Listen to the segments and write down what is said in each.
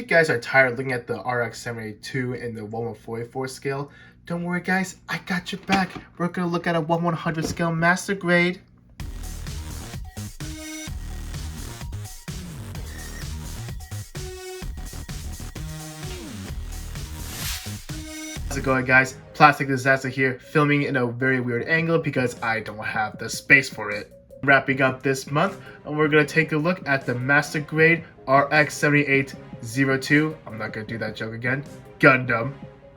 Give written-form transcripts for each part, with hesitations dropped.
If you guys are tired of looking at the RX-78-02 in the 1/144 scale, don't worry guys, I got your back. We're gonna look at a 1/100 scale master grade. How's it going guys? Plastic Disasta here, filming in a very weird angle because I don't have the space for it. Wrapping up this month, and we're going to take a look at the master grade RX-78-02, I'm not going to do that joke again, Gundam.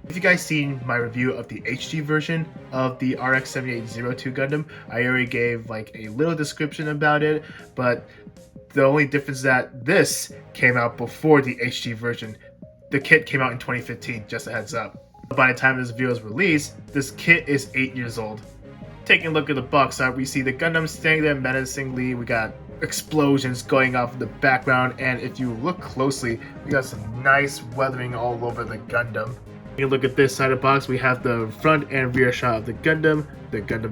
If you guys seen my review of the HD version of the RX-78-02 Gundam, I already gave like a little description about it, but the only difference is that this came out before the HD version. The kit came out in 2015, just a heads up. By the time this video is released, this kit is 8 years old. Taking a look at the box art, we see the Gundam standing there menacingly. We got explosions going off in the background, and if you look closely, we got some nice weathering all over the Gundam. Taking a look at this side of the box, we have the front and rear shot of the Gundam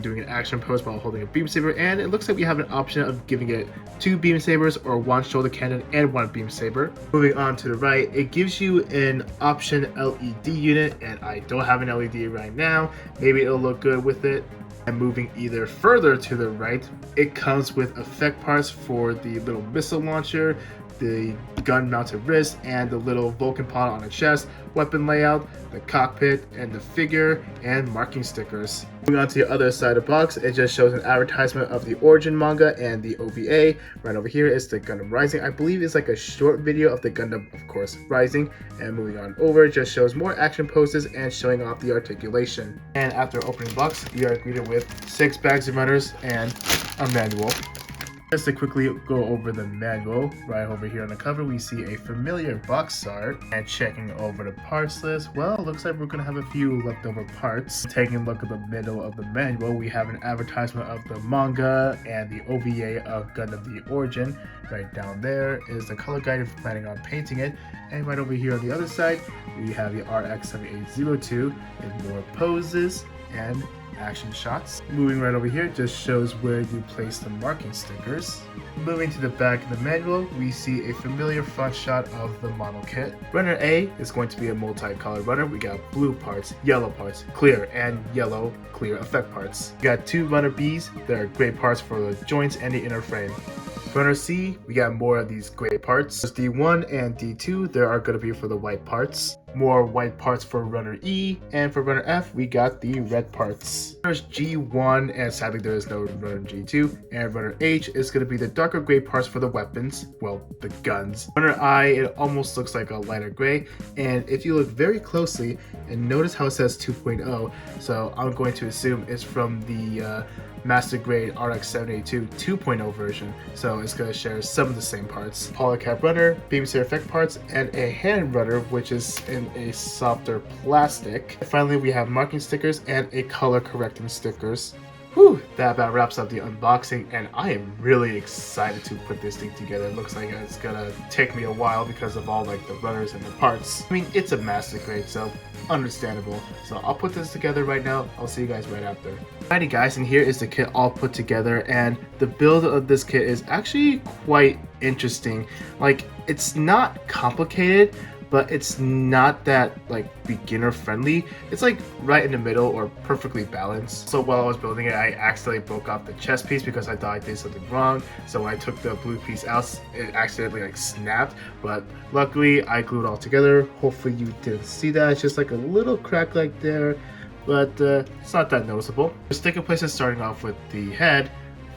doing an action pose while holding a beam saber, and it looks like we have an option of giving it 2 beam sabers or 1 shoulder cannon and 1 beam saber. Moving on to the right, it gives you an option LED unit, and I don't have an LED right now. Maybe it'll look good with it. And moving either further to the right, it comes with effect parts for the little missile launcher, the gun mounted wrist, and the little Vulcan pod on the chest, weapon layout, the cockpit, and the figure, and marking stickers. Moving on to the other side of the box, it just shows an advertisement of the Origin manga and the OVA. Right over here is the Gundam Rising. I believe it's like a short video of the Gundam, of course, Rising. And moving on over, it just shows more action poses and showing off the articulation. And after opening the box, we are greeted with 6 bags of runners and a manual. Just to quickly go over the manual, right over here on the cover we see a familiar box art, and checking over the parts list, well, it looks like we're going to have a few leftover parts. Taking a look at the middle of the manual, we have an advertisement of the manga and the OVA of Gundam the Origin. Right down there is the color guide if you're planning on painting it, and right over here on the other side we have the RX-78-02 in more poses and action shots. Moving right over here just shows where you place the marking stickers. Moving to the back of the manual, we see a familiar front shot of the model kit. Runner A is going to be a multicolored runner. We got blue parts, yellow parts, clear, and yellow clear effect parts. We got 2 runner Bs that are gray parts for the joints and the inner frame. Runner C, we got more of these gray parts. D1 and D2, there are going to be for the white parts. More white parts for runner E, and for runner F, we got the red parts. There's G1, and sadly there is no runner G2, and runner H is going to be the darker gray parts for the weapons, well, the guns. Runner I, it almost looks like a lighter gray, and if you look very closely, and notice how it says 2.0, so I'm going to assume it's from the Master Grade RX-78-02 2.0 version, so it's going to share some of the same parts. Polycap runner, beam saber effect parts, and a hand runner, which is in a softer plastic. And finally, we have marking stickers and a color correcting stickers. Whew, that about wraps up the unboxing, and I am really excited to put this thing together. It looks like it's gonna take me a while because of all like the runners and the parts. I mean, it's a master grade, so understandable. So I'll put this together right now. I'll see you guys right after. Alrighty guys, and here is the kit all put together, and the build of this kit is actually quite interesting. Like, it's not complicated, but it's not that like beginner friendly. It's like right in the middle or perfectly balanced. So while I was building it, I accidentally broke off the chest piece because I thought I did something wrong. So when I took the blue piece out, it accidentally like snapped, but luckily I glued it all together. Hopefully you didn't see that. It's just like a little crack like there, but it's not that noticeable. The sticker placement, starting off with the head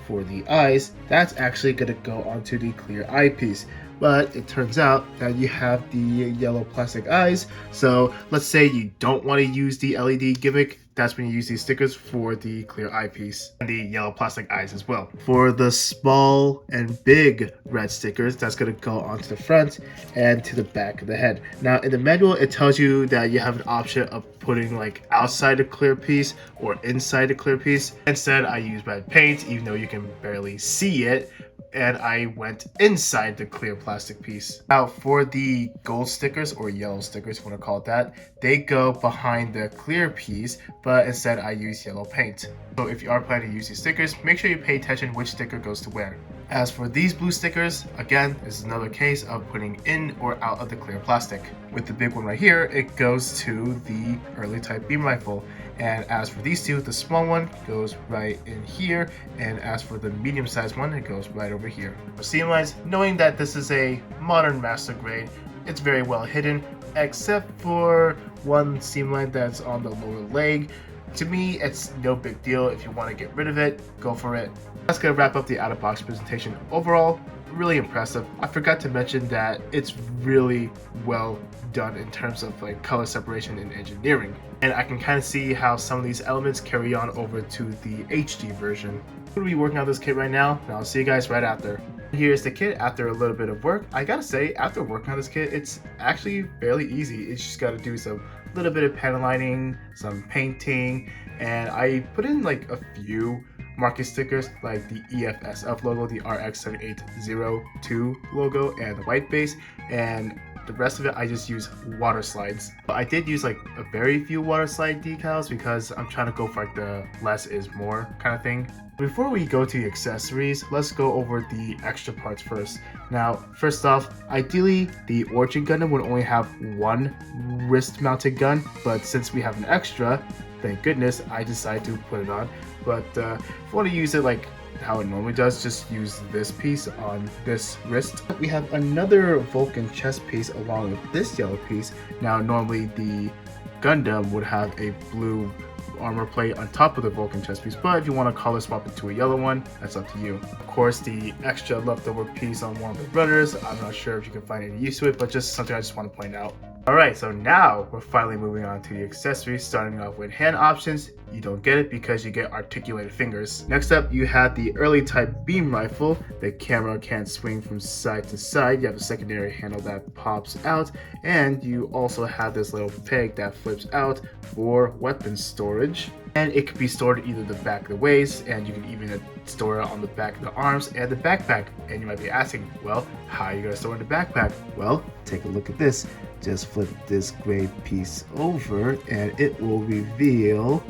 for the eyes, that's actually gonna go onto the clear eyepiece. But it turns out that you have the yellow plastic eyes, so let's say you don't want to use the LED gimmick, that's when you use these stickers for the clear eyepiece and the yellow plastic eyes as well. For the small and big red stickers, that's going to go onto the front and to the back of the head. Now in the manual, it tells you that you have an option of putting like outside the clear piece or inside the clear piece. Instead, I use red paint, even though you can barely see it, and I went inside the clear plastic piece. Now for the gold stickers, or yellow stickers if you want to call it that, they go behind the clear piece, but instead I use yellow paint. So if you are planning to use these stickers, make sure you pay attention which sticker goes to where. As for these blue stickers, again, this is another case of putting in or out of the clear plastic. With the big one right here, it goes to the early type beam rifle. And as for these two, the small one goes right in here, and as for the medium sized one, it goes right over here. For seam lines, knowing that this is a modern master grade, it's very well hidden, except for one seam line that's on the lower leg. To me, it's no big deal. If you want to get rid of it, go for it. That's gonna wrap up the out-of-box presentation. Overall, really impressive. I forgot to mention that it's really well done in terms of like color separation and engineering. And I can kind of see how some of these elements carry on over to the HD version. I'm gonna be working on this kit right now, and I'll see you guys right after. Here's the kit after a little bit of work. I gotta say, after working on this kit, it's actually fairly easy. It's just gotta do some little bit of panel lining, some painting, and I put in like a few market stickers like the EFSF logo, the RX-78-02 logo, and the white base, and the rest of it I just use water slides. I did use like a very few water slide decals because I'm trying to go for like the less is more kind of thing. Before we go to the accessories, let's go over the extra parts first. Now, first off, ideally the Origin Gundam would only have one wrist mounted gun, but since we have an extra, thank goodness, I decided to put it on. But if you want to use it like how it normally does, just use this piece on this wrist. We have another Vulcan chest piece along with this yellow piece. Now, normally the Gundam would have a blue armor plate on top of the Vulcan chest piece, but if you want to color swap it to a yellow one, that's up to you. Of course, the extra leftover piece on one of the runners, I'm not sure if you can find any use to it, but just something I just want to point out. Alright, so now we're finally moving on to the accessories, starting off with hand options. You don't get it because you get articulated fingers. Next up, you have the early type beam rifle. The camera can swing from side to side. You have a secondary handle that pops out, and you also have this little peg that flips out for weapon storage. And it could be stored either the back of the waist, and you can even store it on the back of the arms and the backpack. And you might be asking, well, how are you going to store it in the backpack? Well, take a look at this. Just flip this gray piece over and it will reveal,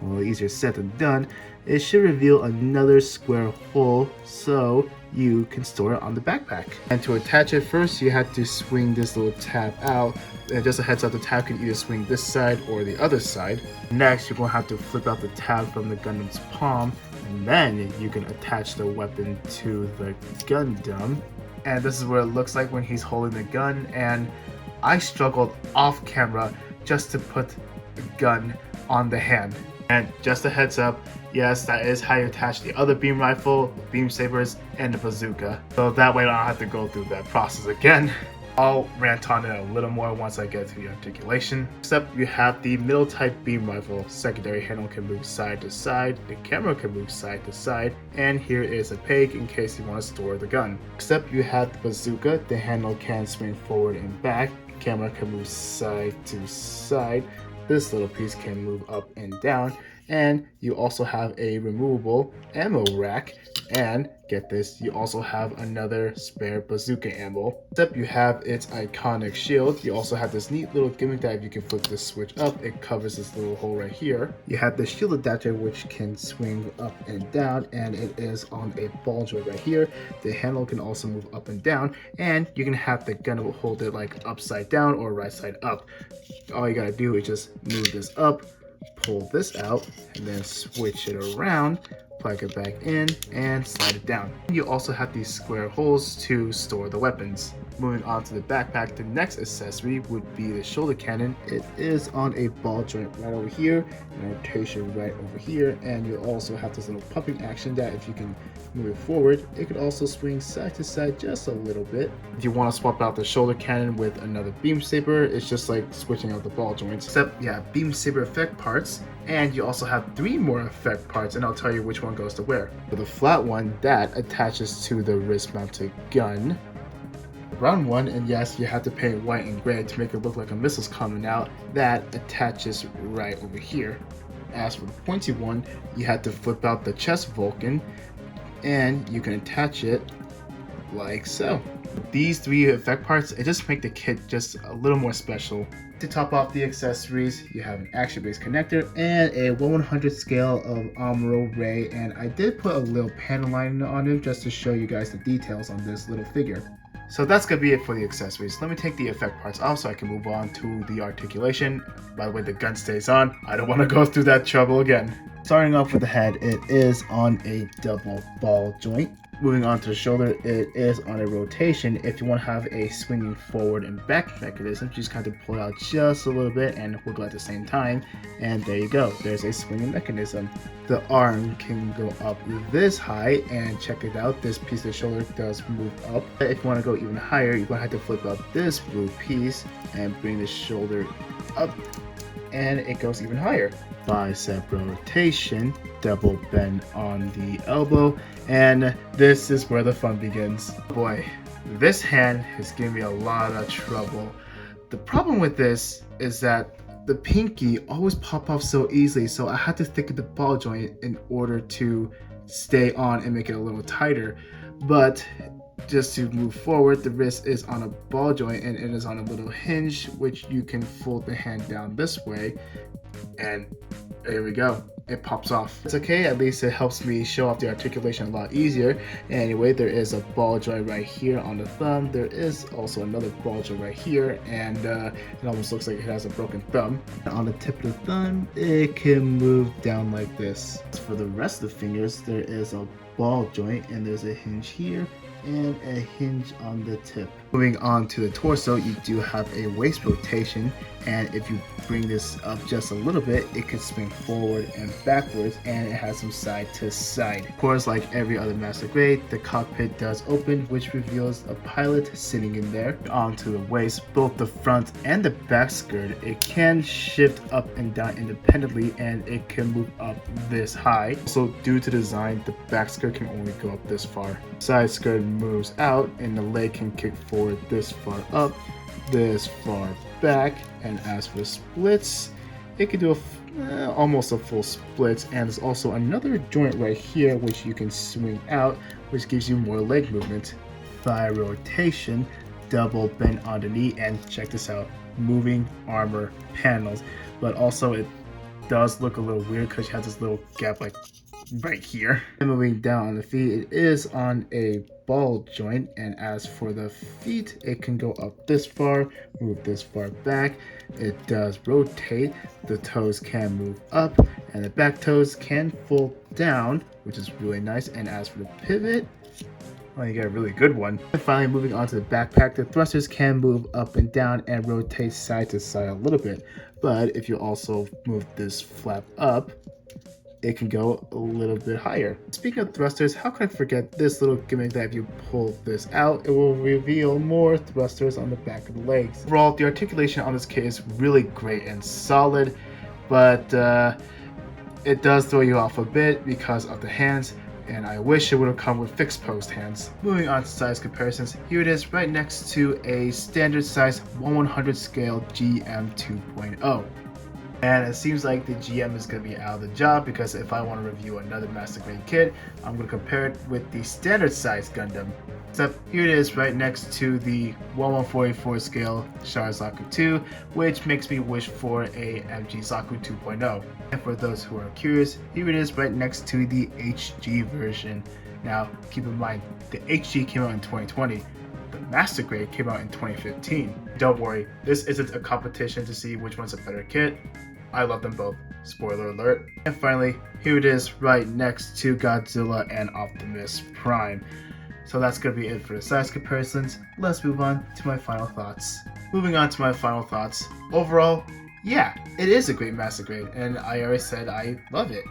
well, easier said than done, it should reveal another square hole so you can store it on the backpack. And to attach it, first you have to swing this little tab out, and just a heads up, the tab can either swing this side or the other side. Next, you're going to have to flip out the tab from the Gundam's palm, and then you can attach the weapon to the Gundam. And this is what it looks like when he's holding the gun, and I struggled off camera just to put the gun on the hand. And just a heads up, yes, that is how you attach the other beam rifle, beam sabers, and the bazooka. So that way I don't have to go through that process again. I'll rant on it a little more once I get to the articulation. Except you have the middle type beam rifle. Secondary handle can move side to side, the camera can move side to side, and here is a peg in case you want to store the gun. Except you have the bazooka, the handle can swing forward and back, camera can move side to side, this little piece can move up and down, and you also have a removable ammo rack, and get this, you also have another spare bazooka ammo. Except you have its iconic shield. You also have this neat little gimmick that if you can flip this switch up, it covers this little hole right here. You have the shield adapter which can swing up and down, and it is on a ball joint right here. The handle can also move up and down, and you can have the gun hold it like upside down or right side up. All you gotta do is just move this up, pull this out, and then switch it around, plug it back in, and slide it down. You also have these square holes to store the weapons. Moving on to the backpack, the next accessory would be the shoulder cannon. It is on a ball joint right over here, and rotation right over here, and you also have this little pumping action that if you can move it forward, it could also swing side to side just a little bit. If you want to swap out the shoulder cannon with another beam saber, it's just like switching out the ball joints, except you have beam saber effect parts, and you also have 3 more effect parts, and I'll tell you which one goes to where. For the flat one, that attaches to the wrist mounted gun. The round one, and yes, you have to paint white and gray to make it look like a missile's coming out, that attaches right over here. As for the pointy one, you have to flip out the chest Vulcan, and you can attach it like so. These three effect parts, it just make the kit just a little more special. To top off the accessories, you have an action-based connector and a 1/100 scale of Amuro Ray, and I did put a little panel line on it just to show you guys the details on this little figure. So that's gonna be it for the accessories. Let me take the effect parts off so I can move on to the articulation. By the way, the gun stays on. I don't want to go through that trouble again. Starting off with the head, it is on a double ball joint. Moving on to the shoulder, it is on a rotation. If you want to have a swinging forward and back mechanism, just kind of pull it out just a little bit and wiggle at the same time. And there you go, there's a swinging mechanism. The arm can go up this high, and check it out, this piece of the shoulder does move up. If you want to go even higher, you're going to have to flip up this blue piece and bring the shoulder up, and it goes even higher. Bicep rotation, double bend on the elbow, and this is where the fun begins. Boy, this hand has given me a lot of trouble. The problem with this is that the pinky always pop off so easily, so I had to stick with the ball joint in order to stay on and make it a little tighter. But just to move forward, the wrist is on a ball joint and it is on a little hinge, which you can fold the hand down this way, and there we go, it pops off. It's okay, at least it helps me show off the articulation a lot easier. Anyway, there is a ball joint right here on the thumb. There is also another ball joint right here, and it almost looks like it has a broken thumb. On the tip of the thumb, it can move down like this. For the rest of the fingers, there is a ball joint and there's a hinge here and a hinge on the tip. Moving on to the torso, you do have a waist rotation, and if you bring this up just a little bit, it can swing forward and backwards, and it has some side to side. Of course, like every other master grade, the cockpit does open, which reveals a pilot sitting in there. Onto the waist, both the front and the back skirt, it can shift up and down independently, and it can move up this high. So due to design, the back skirt can only go up this far. Side skirt moves out, and the leg can kick forward this far up, this far back. And as for splits, it can do almost a full split, and there's also another joint right here which you can swing out, which gives you more leg movement. Thigh rotation, double bend on the knee, and check this out, moving armor panels. But also it does look a little weird because you have this little gap like right here. And moving down on the feet, it is on a ball joint, and as for the feet, it can go up this far, move this far back. It does rotate, the toes can move up, and the back toes can fold down, which is really nice. And as for the pivot, well, you got a really good one. And finally, moving on to the backpack, the thrusters can move up and down and rotate side to side a little bit. But if you also move this flap up, it can go a little bit higher. Speaking of thrusters, how could I forget this little gimmick that if you pull this out, it will reveal more thrusters on the back of the legs. Overall, the articulation on this kit is really great and solid, but it does throw you off a bit because of the hands, and I wish it would have come with fixed post hands. Moving on to size comparisons, here it is right next to a standard size 1/100 scale GM 2.0. And it seems like the GM is going to be out of the job, because if I want to review another master grade kit, I'm going to compare it with the standard size Gundam. Except here it is right next to the 1/144 scale Char Zaku 2, which makes me wish for a MG Zaku 2.0. And for those who are curious, here it is right next to the HG version. Now keep in mind, the HG came out in 2020. The Master Grade came out in 2015. Don't worry, this isn't a competition to see which one's a better kit. I love them both. Spoiler alert. And finally, here it is right next to Godzilla and Optimus Prime. So that's going to be it for the size comparisons. Let's move on to my final thoughts. Moving on to my final thoughts. Overall, yeah, it is a great Master Grade, and I already said I love it.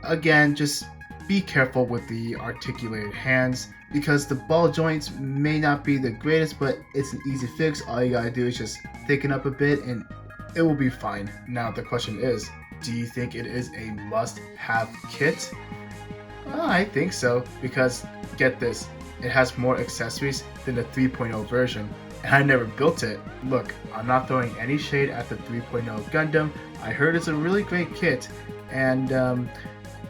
Again, just be careful with the articulated hands, because the ball joints may not be the greatest, but it's an easy fix. All you gotta do is just thicken up a bit and it will be fine. Now the question is, do you think it is a must-have kit? I think so, because get this, it has more accessories than the 3.0 version, and I never built it. Look, I'm not throwing any shade at the 3.0 Gundam. I heard it's a really great kit, and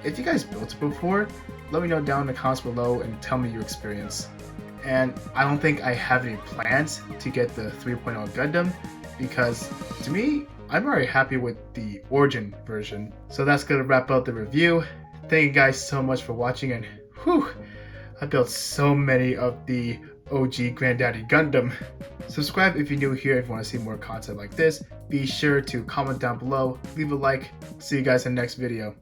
if you guys built it before, let me know down in the comments below and tell me your experience. and I don't think I have any plans to get the 3.0 Gundam because to me, I'm already happy with the Origin version. So that's gonna wrap up the review. Thank you guys so much for watching, and whew, I built so many of the OG Grandaddy Gundam. Subscribe if you're new here if you want to see more content like this. Be sure to comment down below, leave a like. See you guys in the next video.